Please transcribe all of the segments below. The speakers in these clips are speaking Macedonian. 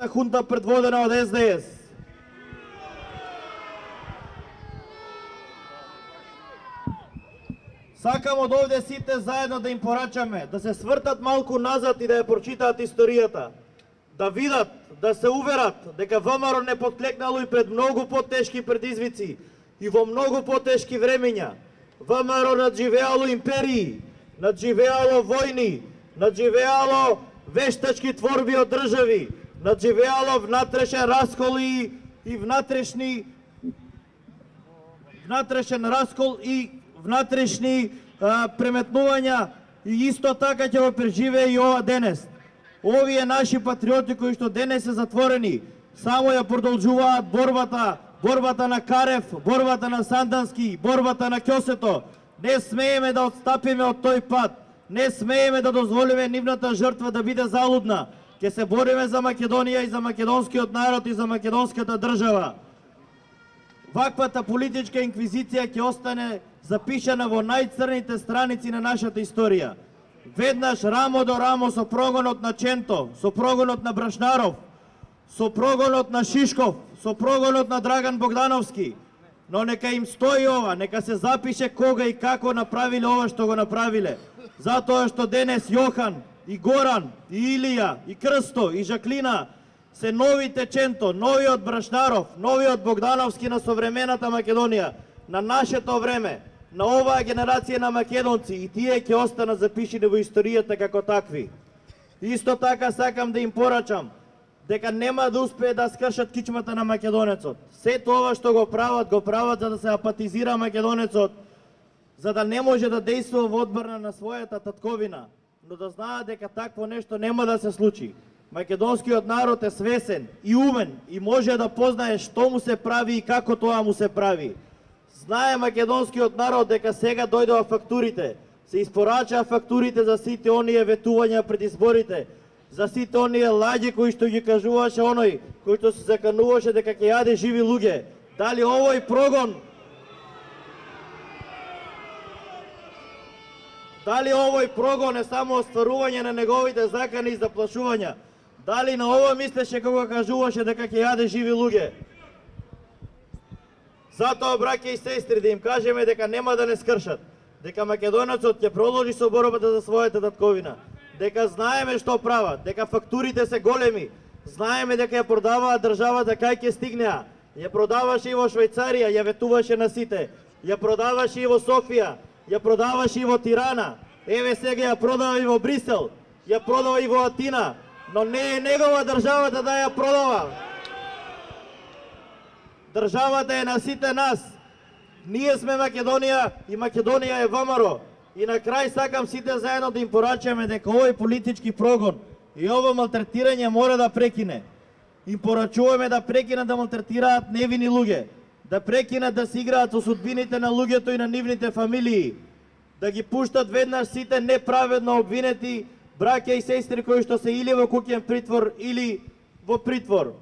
Хунта предводена од СДС. Сакам од овде сите заедно да им порачаме, да се свртат малку назад и да ја прочитаат историјата. Да видат, да се уверат дека ВМРО не подклекнало и пред многу потешки предизвици и во многу потешки времења. ВМРО надживеало империи, надживеало војни, надживеало вештачки творби од држави, надживеало внатрешен раскол и внатрешен раскол и внатрешни преметнувања, и исто така ќе го преживее и ова денес. Овие наши патриоти кои што денес се затворени, само ја продолжуваат борбата на Карев, борбата на Сандански, борбата на Ќосето. Не смееме да отстапиме од тој пат, не смееме да дозволиме нивната жртва да биде залудна. Ќе се бориме за Македонија и за македонскиот народ и за македонската држава. Ваквата политичка инквизиција ќе остане запишана во најцрните страници на нашата историја. Веднаш рамо до рамо со прогонот на Ченто, со прогонот на Брашнаров, со прогонот на Шишков, со прогонот на Драган Богдановски. Но нека им стои ова, нека се запише кога и како направиле ова што го направиле. Затоа што денес Јохан и Горан и Илија и Крсто и Жаклина се новите Ченто, новиот Брашнаров, новиот Богдановски на современата Македонија, на нашето време, на оваа генерација на македонци, и тие ќе останат запишени во историјата како такви. Исто така сакам да им порачам дека нема да успее да скршат кичмата на македонецот. Сето ова што го прават за да се апатизира македонецот, за да не може да действува во одбрана на својата татковина, но да знаат дека такво нешто нема да се случи. Македонскиот народ е свесен и умен и може да познае што му се прави и како тоа му се прави. Знае македонскиот народ дека сега дојдоа фактурите, се испорачаа фактурите за сите оние ветувања пред изборите, за сите оние лаѓи кои што ги кажуваше оној кој што се закануваше дека ќе јаде живи луѓе. Дали овој прогон е само остварување на неговите закани и заплашувања? Дали на ова мислеше кога кажуваше дека ќе јаде живи луѓе? Затоа, браќа и сестри, да им кажеме дека нема да не скршат, дека македонецот ќе продолжи со борбата за својата татковина, дека знаеме што прават, дека фактурите се големи, знаеме дека ја продаваат државата кај ќе стигнеа, ја продаваше и во Швајцарија, ја ветуваше на сите, ја продаваше и во Софија, ја продаваше и во Тирана, еве сега ја продава и во Брисел, ја продава и во Атина, но не е негова државата да ја продава. Државата е на сите нас. Ние сме Македонија и Македонија е ВМРО. И на крај сакам сите заедно да им порачаме дека овој политички прогон и ово малтретирање мора да прекине. Им порачуваме да прекинат да малтретираат невини луѓе, да прекинат да се играат со судбините на луѓето и на нивните фамилии, да ги пуштат веднаш сите неправедно обвинети браќа и сестри кои што се или во куќен притвор или во притвор.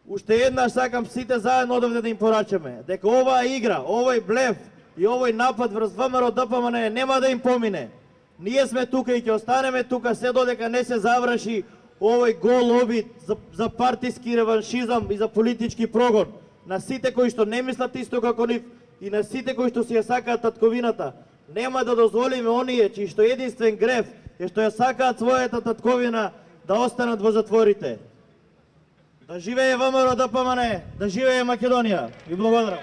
Уште еднаш сакам сите заедно одовде да им порачаме дека оваа игра, овој блеф и овој напад врз ВМРО ДПМН нема да им помине. Ние сме тука и ќе останеме тука се додека не се заврши овој гол обид за партиски реваншизам и за политички прогон на сите кои што не мислат исто како нив и на сите кои што си ја сакаат татковината. Нема да дозволиме оние чии што единствен греф е што ја сакаат својата татковина да останат во затворите. Да живее ВМРО ДПМН, да живее Македонија. Ви благодарам.